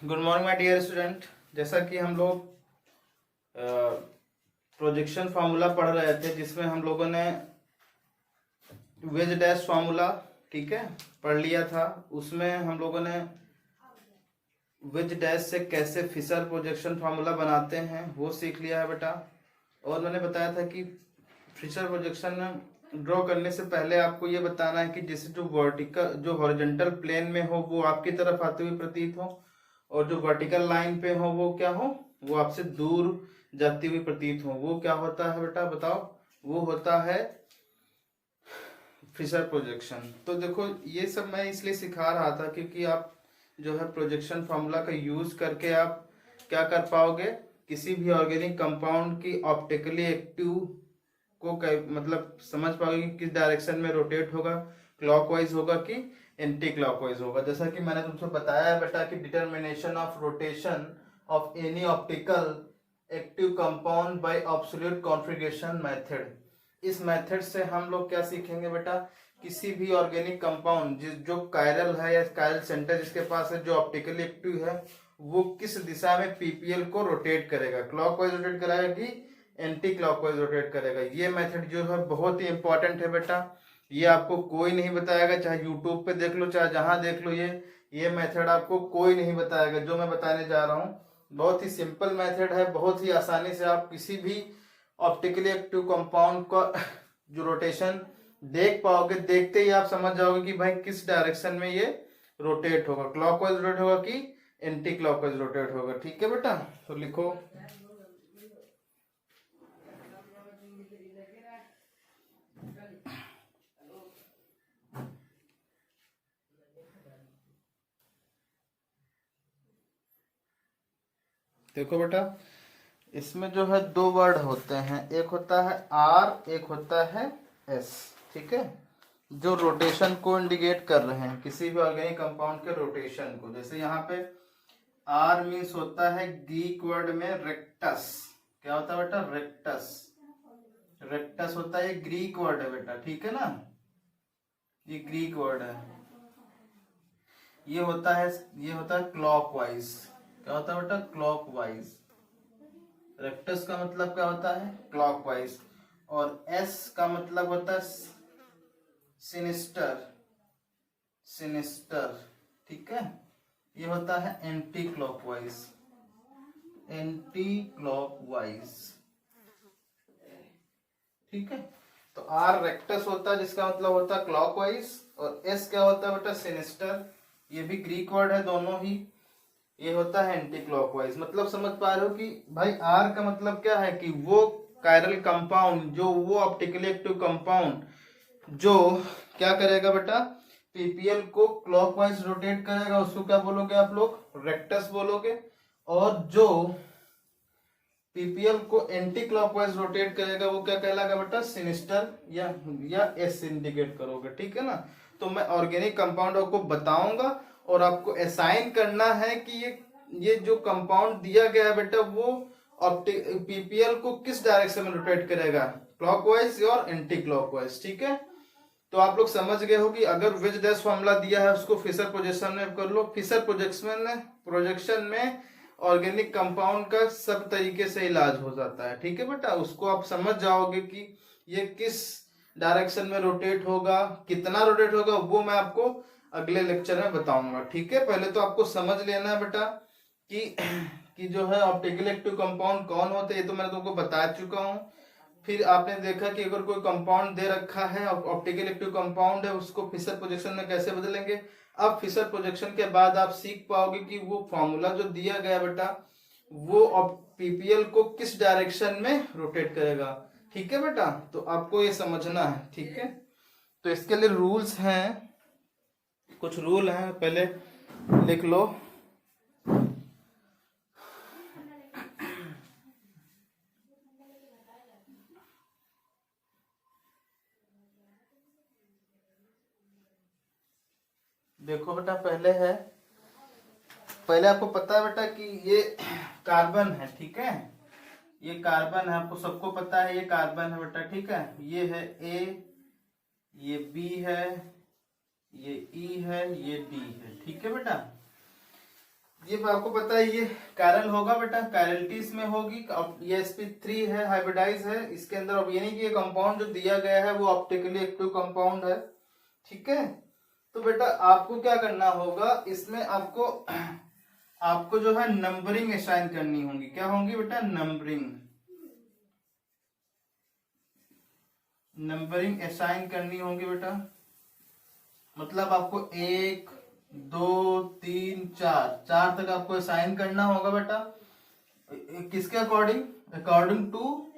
Good morning my dear student. जैसा कि हम लोग प्रोजेक्शन फार्मूला पढ़ रहे थे, जिसमें हम लोगों ने वेज डैश फार्मूला ठीक है पढ़ लिया था। उसमें हम लोगों ने वेज डैश से कैसे फिशर प्रोजेक्शन फार्मूला बनाते हैं वो सीख लिया है बेटा। और मैंने बताया था कि फिशर प्रोजेक्शन ड्रॉ करने से पहले आपको ये बताना है कि जैसे जो वर्टिकल जो हॉरिजॉन्टल प्लेन में हो वो आपकी तरफ आते हुए प्रतीत हो, और जो वर्टिकल लाइन पे हो वो क्या हो, वो आपसे दूर जाती हुई प्रतीत हो। वो क्या होता है बेटा बताओ? वो होता है फिशर प्रोजेक्शन। तो देखो ये सब मैं इसलिए सिखा रहा था क्योंकि आप जो है प्रोजेक्शन फार्मूला का यूज करके आप क्या कर पाओगे, किसी भी ऑर्गेनिक कंपाउंड की ऑप्टिकली एक्टिव को मतलब समझ पाओगे कि किस डायरेक्शन में रोटेट होगा, क्लॉकवाइज होगा कि एंटी क्लॉकवाइज होगा। जैसा कि मैंने तुमसे बताया है बेटा कि determination of rotation of any optical active compound bye absolute configuration method. इस मेथड से हम लोग क्या सीखेंगे बेटा, किसी भी ऑर्गेनिक कंपाउंड जो कायरल है या कायरल सेंटर जिसके पास है, जो ऑप्टिकली एक्टिव है, वो किस दिशा में पीपीएल को रोटेट करेगा, क्लॉकवाइज रोटेट कराएगा कि एंटी क्लॉकवाइज रोटेट करेगा। ये मेथड जो है बहुत ही इंपॉर्टेंट है बेटा। ये आपको कोई नहीं बताएगा, चाहे यूट्यूब पे देख लो चाहे जहां देख लो, ये मेथड आपको कोई नहीं बताएगा। जो मैं बताने जा रहा हूँ बहुत ही सिंपल मेथड है, बहुत ही आसानी से आप किसी भी ऑप्टिकली एक्टिव कंपाउंड का जो रोटेशन देख पाओगे। देखते ही आप समझ जाओगे कि भाई किस डायरेक्शन में ये रोटेट होगा, क्लॉकवाइज रोटेट होगा कि एंटी क्लॉकवाइज रोटेट होगा। ठीक है बेटा, तो लिखो देखो बेटा, इसमें जो है दो वर्ड होते हैं, एक होता है आर, एक होता है एस। ठीक है, जो रोटेशन को इंडिकेट कर रहे हैं किसी भी ऑर्गेनिक कंपाउंड के रोटेशन को। जैसे यहाँ पे आर मीन्स होता है ग्रीक वर्ड में रेक्टस। क्या होता है बेटा? रेक्टस। रेक्टस होता है, ग्रीक वर्ड है बेटा, ठीक है ना, ये ग्रीक वर्ड है। ये होता है क्लॉकवाइज। क्या होता है बेटा? क्लॉकवाइज। रेक्टस का मतलब क्या होता है? क्लॉकवाइज। और एस का मतलब होता है सिनिस्टर। सिनिस्टर, ठीक है, ये होता है एंटी क्लॉकवाइज। एंटी क्लॉकवाइज, ठीक है। तो आर रेक्टस होता है जिसका मतलब होता है क्लॉकवाइज, और एस क्या होता है बेटा? सिनिस्टर। ये भी ग्रीक वर्ड है दोनों ही। ये होता है एंटी क्लॉकवाइज। मतलब समझ पा रहे हो कि भाई आर का मतलब क्या है कि वो कायरल कंपाउंड, जो वो ऑप्टिकली एक्टिव कंपाउंड जो क्या करेगा बेटा, पीपीएल को क्लॉकवाइज रोटेट करेगा, उसको क्या बोलोगे आप लोग? रेक्टस बोलोगे। और जो पीपीएल को एंटी क्लॉकवाइज रोटेट करेगा वो क्या कहलाएगा बेटा? सिनिस्टर या एस इंडिकेट करोगे। ठीक है ना। तो मैं ऑर्गेनिक कंपाउंडों को बताऊंगा और आपको असाइन करना है कि ये जो कंपाउंड दिया गया है बेटा वो पीपीएल को किस डायरेक्शन में रोटेट करेगा, क्लॉकवाइज और एंटी क्लॉकवाइज। ठीक है, तो आप लोग समझ गए हो कि अगर वेज डैश फॉर्मूला दिया है उसको फिशर प्रोजेक्शन में कर लो। फिशर प्रोजेक्शन में ऑर्गेनिक कंपाउंड का सब तरीके से इलाज हो जाता है। ठीक है बेटा, उसको आप समझ जाओगे कि ये किस डायरेक्शन में रोटेट होगा, कितना रोटेट होगा, वो मैं आपको अगले लेक्चर में बताऊंगा। ठीक है, पहले तो आपको समझ लेना है बेटा कि जो है ऑप्टिकली एक्टिव कंपाउंड कौन होते हैं, ये तो मैंने तुमको बता चुका हूँ। फिर आपने देखा कि अगर कोई कंपाउंड दे रखा है, ऑप्टिकल एक्टिव कंपाउंड है, उसको फिशर प्रोजेक्शन में कैसे बदलेंगे। अब फिशर प्रोजेक्शन के बाद आप सीख पाओगे कि वो फॉर्मूला जो दिया गया बेटा वो पीपीएल को किस डायरेक्शन में रोटेट करेगा। ठीक है बेटा, तो आपको ये समझना है। ठीक है, तो इसके लिए रूल्स हैं, कुछ रूल हैं, पहले लिख लो। देखो बेटा, पहले आपको पता है बेटा कि ये कार्बन है। ठीक है, ये कार्बन है, आपको सबको पता है ये कार्बन है बेटा। ठीक है, ये है ए, ये बी है, ये ई है, ये डी है। ठीक है बेटा, ये आपको पता है ये कैरल होगा बेटा, कैरलिटी इसमें होगी। अब ये sp3 है, हाइब्रिडाइज है, इसके अंदर अब ये नहीं कि ये कंपाउंड जो दिया गया है वो ऑप्टिकली एक्टिव कंपाउंड है, ठीक है। तो बेटा आपको क्या करना होगा इसमें, आपको जो है नंबरिंग असाइन करनी होगी। क्या होंगी बेटा? नंबरिंग असाइन करनी होगी बेटा। मतलब आपको 1 2 3 4 4 तक आपको असाइन करना होगा बेटा। किसके अकॉर्डिंग? अकॉर्डिंग टू,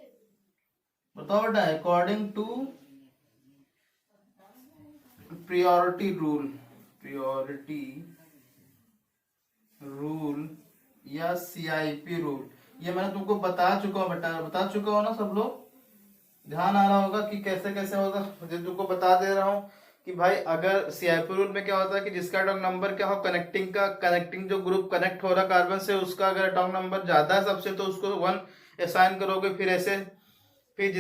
बताओ बेटा, अकॉर्डिंग टू प्रायोरिटी रूल या CIP रूल। ये मैंने तुमको बता चुका हूँ बेटा, बता चुका हूँ ना सब लोग? ध्यान आ रहा होगा कि कैसे कैसे होगा। मुझे तुमको बता दे रहा हूँ कि भाई अगर CIP रूल में क्या होता है कि जिसका एटॉमिक नंबर क्या हो, कनेक्टिंग जो ग्रुप कनेक्ट हो रहा कार्बन से, उसका अगर एटॉमिक नंबर ज्यादा है सबसे तो उसको 1 असाइन करोगे। फिर ऐसे, फिर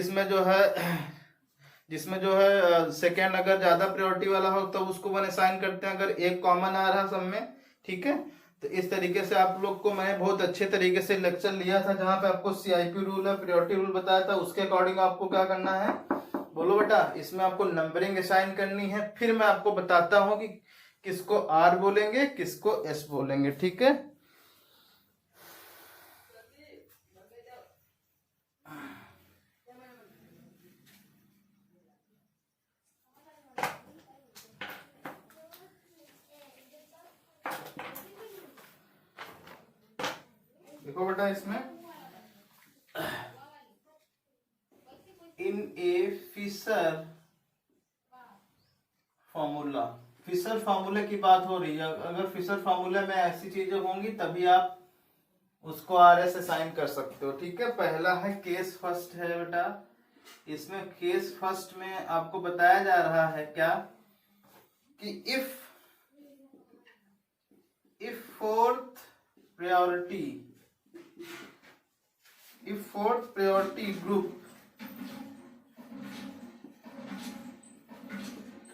जिसमें जो है सेकेंड अगर ज्यादा प्रायोरिटी वाला हो तो उसको 1 असाइन करते हैं, अगर एक कॉमन आ रहा सब में, ठीक है। तो इस तरीके से आप लोग को मैंने बहुत अच्छे तरीके से लेक्चर लिया था जहां पे आपको CIP रूल है, प्रायोरिटी रूल बताया था। उसके अकॉर्डिंग आपको क्या करना है, बोलो बेटा? इसमें आपको नंबरिंग असाइन करनी है। फिर मैं आपको बताता हूं कि किसको R बोलेंगे, किसको S बोलेंगे, ठीक है। देखो बेटा, इसमें इन ए फिशर फार्मूला की बात हो रही है। अगर फिशर फार्मूला में ऐसी चीजें होंगी तभी आप उसको RS असाइन कर सकते हो, ठीक है। पहला है केस फर्स्ट है बेटा। इसमें केस फर्स्ट में आपको बताया जा रहा है क्या कि if fourth priority group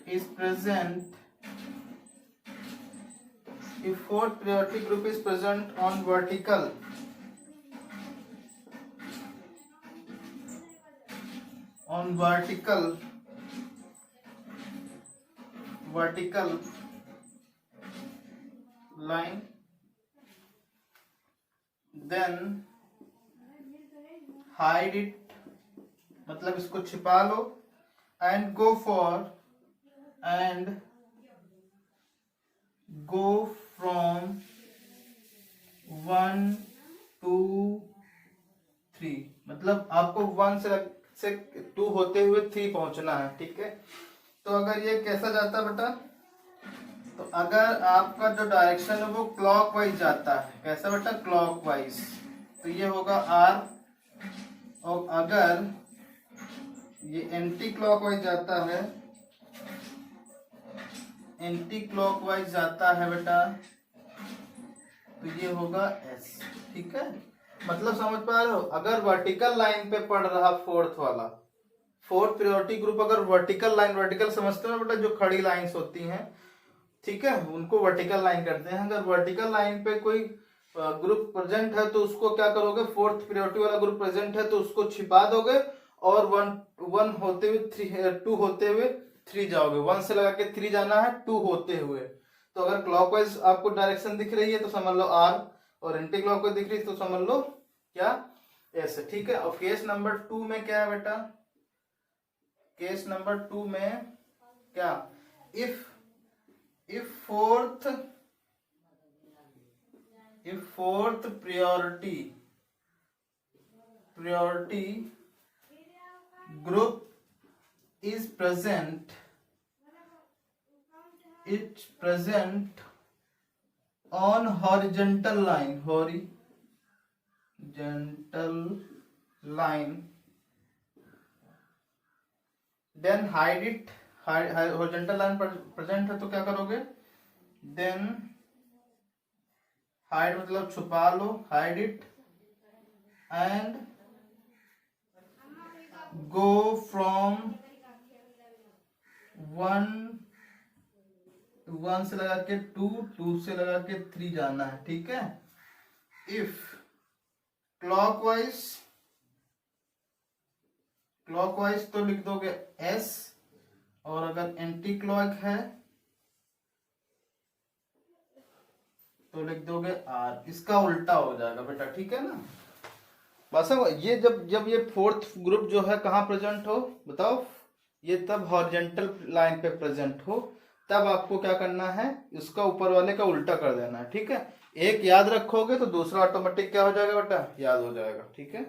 is present if fourth priority group is present on vertical line, then hide it, मतलब इसको छिपा लो, and go from 1 2 3, मतलब आपको 1 से 2 होते हुए 3 पहुंचना है, ठीक है। तो अगर ये कैसा जाता है बेटा, तो अगर आपका जो डायरेक्शन है वो क्लॉकवाइज जाता है, कैसा बेटा? क्लॉकवाइज, तो ये होगा R। और अगर ये एंटी क्लॉकवाइज जाता है बेटा, तो ये होगा S, ठीक है। मतलब समझ पा रहे हो? अगर वर्टिकल लाइन पे पड़ रहा फोर्थ प्रायोरिटी ग्रुप, अगर वर्टिकल समझते हो बेटा, जो खड़ी लाइंस होती हैं, ठीक है, उनको वर्टिकल लाइन करते हैं। अगर वर्टिकल लाइन पे कोई ग्रुप प्रेजेंट है तो उसको क्या करोगे? फोर्थ प्रायोरिटी वाला ग्रुप प्रेजेंट है तो उसको छिपा दोगे और 1 होते हुए 2 होते हुए 3 जाओगे। 1 से लगा के 3 जाना है 2 होते हुए। तो अगर क्लॉकवाइज आपको डायरेक्शन दिख रही है तो समझ लो R, और एंटी क्लॉकवाइज दिख रही है तो समझ लो क्या? S, ठीक है। और केस नंबर 2 में क्या है बेटा? केस नंबर 2 में क्या? if fourth priority group is present on horizontal line, then hide it। horizontal line present है तो क्या करोगे? then hide मतलब छुपा लो, hide it, and go from 1 1 से लगा के 2, 2 से लगा के 3 जाना है, ठीक है। इफ क्लॉकवाइज तो लिख दोगे S, और अगर एंटी क्लॉक है तो लिख दोगे R। इसका उल्टा हो जाएगा बेटा, ठीक है ना। बस ये जब ये फोर्थ ग्रुप जो है कहाँ प्रेजेंट हो बताओ, ये तब हॉरिजॉन्टल लाइन पे प्रेजेंट हो, तब आपको क्या करना है, इसका ऊपर वाले का उल्टा कर देना है, ठीक है। एक याद रखोगे तो दूसरा ऑटोमेटिक क्या हो जाएगा बेटा, याद हो जाएगा, ठीक है।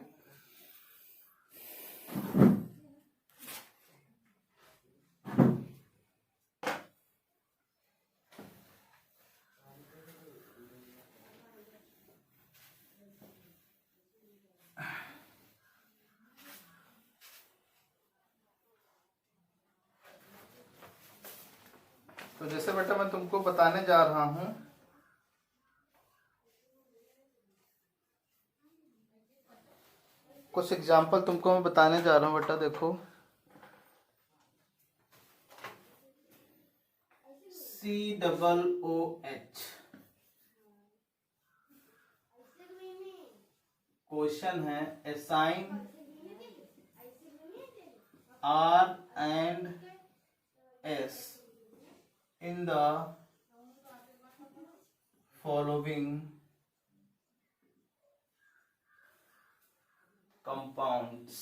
तो जैसे बेटा मैं तुमको बताने जा रहा हूं, कुछ एग्जाम्पल तुमको मैं बताने जा रहा हूं बेटा। देखो COOH क्वेश्चन है, assign R and S in the following compounds।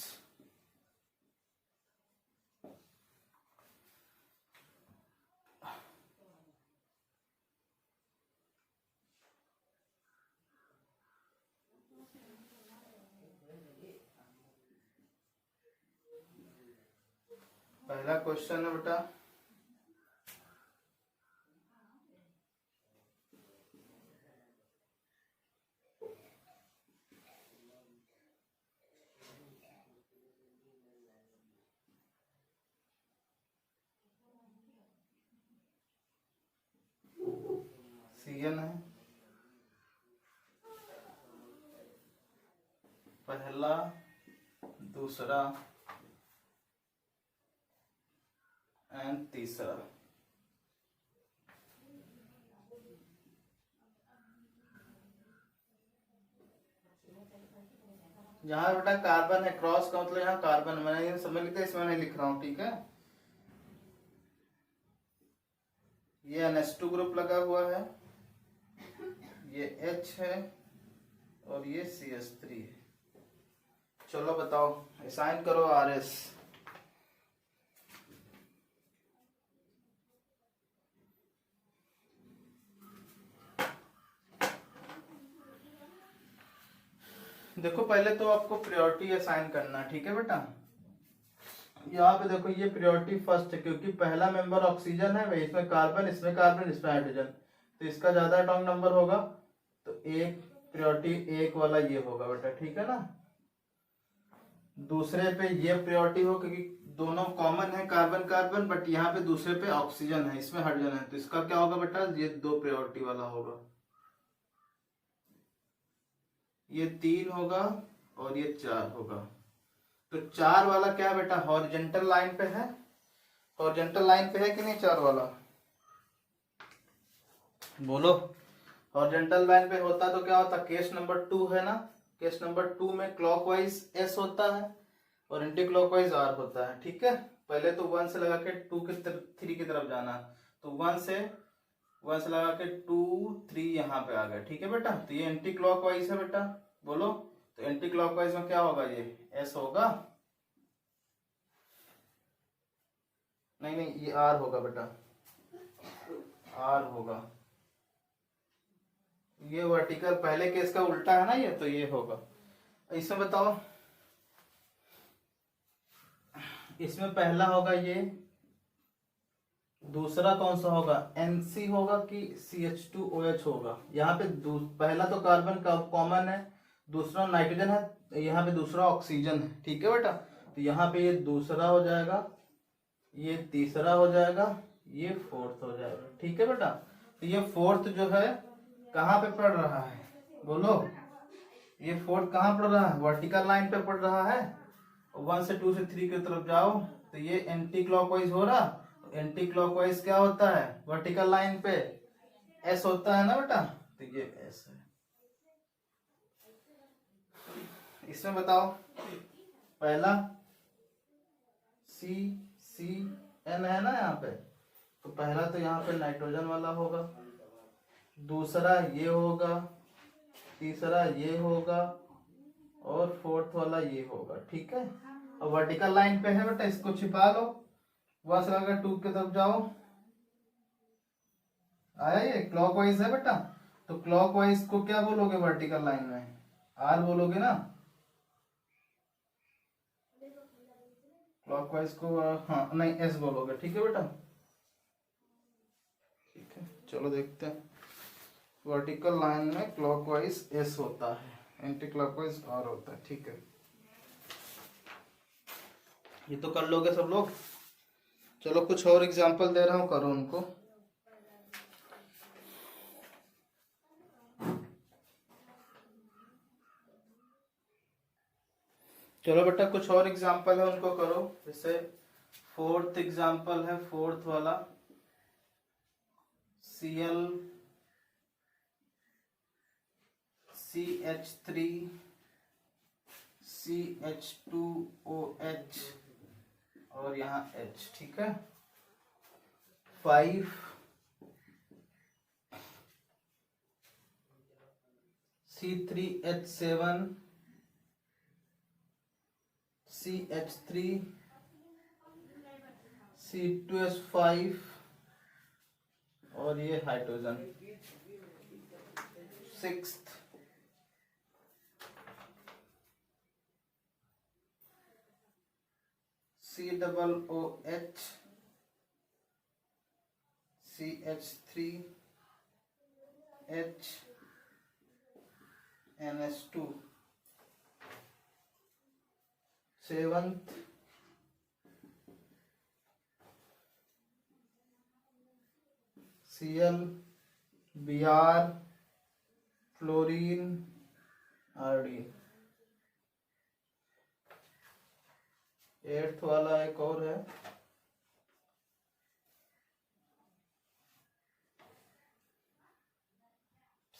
पहला क्वेश्चन है बेटा, CN है पहला, दूसरा एंड तीसरा। जहां बेटा कार्बन है, क्रॉस का मतलब यहाँ कार्बन, मैंने ये समझ लिखा, इसमें नहीं लिख रहा हूं, ठीक है। ये NH2 ग्रुप लगा हुआ है, ये H है और ये CH3 है। चलो बताओ, असाइन करो RS। देखो पहले तो आपको प्रायोरिटी असाइन करना है, ठीक है बेटा। यहाँ पे देखो ये प्रायोरिटी फर्स्ट है, क्योंकि पहला मेंबर ऑक्सीजन है भाई, इसमें कार्बन, इसमें कार्बन, इसमें हाइड्रोजन, तो इसका ज्यादा एटॉमिक नंबर होगा, तो एक प्रायोरिटी एक वाला ये होगा बेटा, ठीक है ना। दूसरे पे ये प्रायोरिटी हो, क्योंकि दोनों कॉमन है कार्बन कार्बन, बट यहाँ पे दूसरे पे ऑक्सीजन है, इसमें हाइड्रोजन है, तो इसका क्या होगा बेटा, ये 2 प्रायोरिटी वाला होगा। ये 3 होगा और ये 4 होगा। तो 4 वाला क्या है बेटा, हॉरिजॉन्टल लाइन पे है, हॉरिजॉन्टल लाइन पे है कि नहीं 4 वाला, बोलो। हॉरिजॉन्टल लाइन पे होता तो क्या होता, केस नंबर 2 है ना, केस नंबर 2 में क्लॉकवाइज S होता है और एंटी क्लॉकवाइज R होता है, ठीक है। पहले तो 1 से लगा के 2 की तरफ 3 की तरफ जाना, तो 1 से लगा के 2 3 यहाँ पे आ गया, ठीक है बेटा। तो ये एंटी क्लॉकवाइज है बेटा, बोलो। तो एंटी क्लॉकवाइज में क्या होगा, ये S होगा, नहीं ये R होगा बेटा, R होगा। ये वर्टिकल पहले केस का उल्टा है ना ये, तो ये होगा। इसमें बताओ, इसमें पहला होगा ये, दूसरा कौन सा होगा, NC होगा कि CH2OH होगा। यहाँ पे पहला तो कार्बन का कॉमन है, दूसरा नाइट्रोजन है, यहाँ पे दूसरा ऑक्सीजन है, ठीक है बेटा। तो यहाँ पे ये दूसरा हो जाएगा, ये तीसरा हो जाएगा, ये फोर्थ हो जाएगा, ठीक है बेटा। तो ये फोर्थ जो है कहाँ पे पड़ रहा है, बोलो। ये फोर्थ कहाँ पड़ रहा है, वर्टिकल लाइन पे पड़ रहा है। 1 से 2 से 3 की तरफ जाओ, तो ये एंटी क्लॉकवाइज हो रहा, एंटी क्लॉकवाइज क्या होता है वर्टिकल लाइन पे, एस होता है ना बेटा, तो ये एस है। इसमें बताओ पहला सी सी एन है ना यहाँ पे, तो पहला तो यहाँ पे नाइट्रोजन वाला होगा, दूसरा ये होगा, तीसरा ये होगा और फोर्थ वाला ये होगा। ठीक है, अब वर्टिकल लाइन पे है बेटा, इसको छिपा लो, वहां से अगर टू की तरफ जाओ, आया ये क्लॉकवाइज है बेटा, तो क्लॉकवाइज को क्या बोलोगे वर्टिकल लाइन में, आर बोलोगे ना, क्लॉकवाइज को हाँ नहीं एस बोलोगे। ठीक है बेटा, ठीक है चलो देखते हैं। वर्टिकल लाइन में क्लॉकवाइज एस होता है, एंटी क्लॉकवाइज आर होता है। ठीक है, ये तो कर लोगे सब लोग। चलो कुछ और एग्जांपल दे रहा हूं, करो उनको। चलो बेटा कुछ और एग्जांपल है उनको करो। जैसे फोर्थ एग्जांपल है, फोर्थ वाला Cl CH3 CH2OH और यहाँ H। ठीक है, 5 C3H7 CH3 C2H5 और ये hydrogen. 6th COOH CH3 H NH2। 7th Cl Br fluorine iodine. 8th वाला एक और है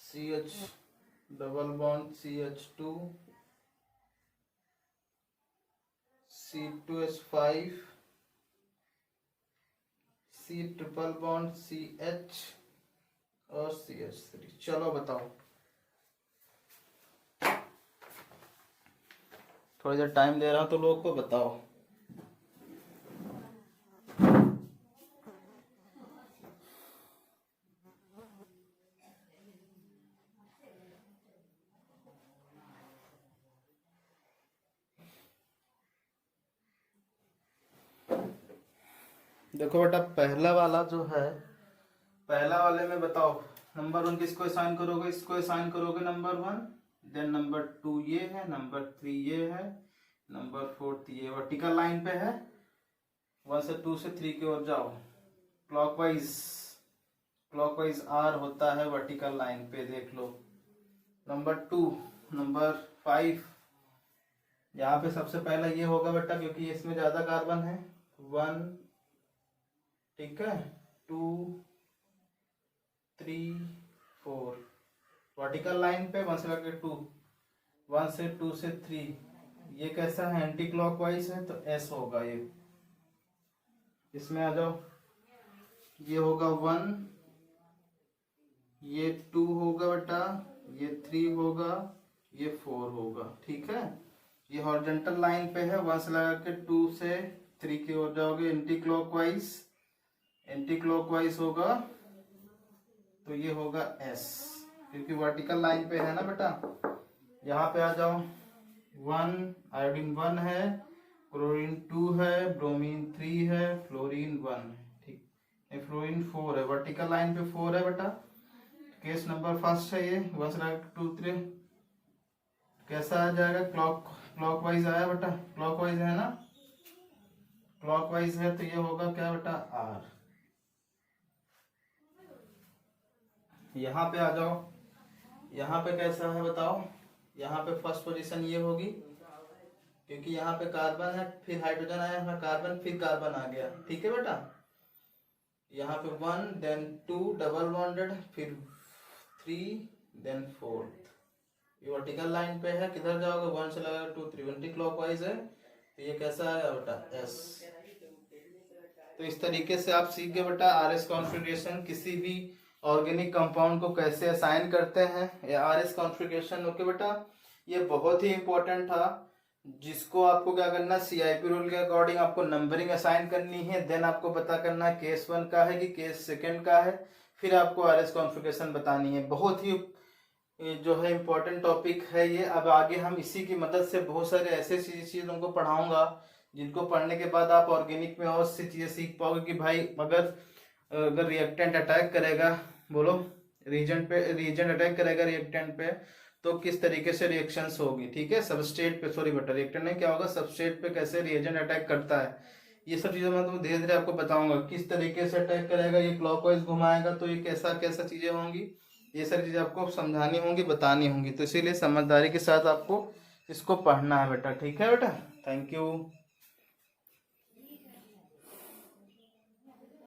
CH double bond CH2 C2H5 C triple bond CH और CH3। चलो बताओ, थोड़ी देर टाइम दे रहा हूं तो लोग को बताओ। देखो बेटा पहला वाला जो है, पहला वाले में बताओ नंबर 1 किसको असाइन करोगे, इसको असाइन करोगे नंबर 1, देन नंबर 2 ये है, नंबर 3 ये है, नंबर 4 ये वर्टिकल लाइन पे है। 1 से 2 से 3 की ओर जाओ, क्लॉकवाइज क्लॉकवाइज आर होता है वर्टिकल लाइन पे, देख लो। नंबर 2 नंबर 5 यहाँ पे सबसे पहला ये होगा बेटा, क्योंकि इसमें ज्यादा कार्बन है। 1 ठीक है, 2 3 4 वर्टिकल लाइन पे 1 से लेकर 2, 1 से 2 से 3 ये कैसा है एंटी क्लॉकवाइज है, तो एस होगा ये। इसमें आ जाओ, ये होगा 1, ये 2 होगा बेटा, ये 3 होगा, ये 4 होगा। ठीक है, ये हॉरिजॉन्टल लाइन पे है, 1 से लगा के 2 से 3 की ओर जाओगे, एंटी क्लॉकवाइज होगा, तो ये होगा एस, क्योंकि वर्टिकल लाइन पे है ना बेटा। यहाँ पे आ जाओ, 1 आयोडीन 1 है, क्लोरीन 2 है, ब्रोमीन 3 है, फ्लोरीन 1 है। ठीक, ये फ्लोरीन 4 है, वर्टिकल लाइन पे 4 है बेटा। केस नंबर फर्स्ट है ये, 1 से 2 3 कैसा आ जाएगा, क्लॉकवाइज आया बेटा, क्लॉकवाइज है ना, क्लॉकवाइज है, तो ये होगा क्या बेटा आर। यहाँ पे आ जाओ, यहाँ पे कैसा है बताओ, यहाँ पे फर्स्ट पोजीशन ये होगी, क्योंकि यहाँ पे कार्बन है, फिर हाइड्रोजन आया, यहाँ कार्बन फिर कार्बन आ गया। ठीक है बेटा, यहाँ पे 1 देन 2 डबल बॉन्डेड, फिर 3 देन 4। ये वर्टिकल लाइन पे है, किधर जाओगे 1 से लगेगा 2 3 एंटी क्लॉकवाइज है, तो ये कैसा आएगा बेटा एस। तो इस तरीके से आप सीख गए बेटा आरएस कॉन्फ़िगरेशन, किसी भी ऑर्गेनिक कंपाउंड को कैसे असाइन करते हैं, या आरएस कॉन्फ़िगरेशन। ओके बेटा, ये बहुत ही इंपॉर्टेंट था, जिसको आपको क्या करना, सीआईपी रूल के अकॉर्डिंग आपको नंबरिंग असाइन करनी है, देन आपको पता करना है केस 1 का है कि केस 2 का है, फिर आपको आरएस कॉन्फ़िगरेशन बतानी है। बहुत ही जो है इम्पोर्टेंट टॉपिक है ये। अब आगे हम इसी की मदद से बहुत सारे ऐसे चीज़ों को पढ़ाऊंगा जिनको पढ़ने के बाद आप ऑर्गेनिक में और सी चीज़ें सीख पाओगे कि भाई अगर रिएक्टेंट अटैक करेगा, बोलो रिएजेंट अटैक करेगा रिएक्टेंट पे, तो किस तरीके से रिएक्शंस होगी। ठीक है, सबस्ट्रेट पे, सॉरी बेटा रिएक्टेंट नहीं, क्या होगा सबस्ट्रेट पे कैसे रिएजेंट अटैक करता है, ये सब चीज़ें मैं तुम धीरे धीरे आपको बताऊंगा। किस तरीके से अटैक करेगा, ये क्लॉकवाइज घुमाएगा तो ये कैसा कैसा चीज़ें होंगी, ये सारी चीज़ें आपको समझानी होंगी, बतानी होंगी। तो इसीलिए समझदारी के साथ आपको इसको पढ़ना है बेटा। ठीक है बेटा, थैंक यू।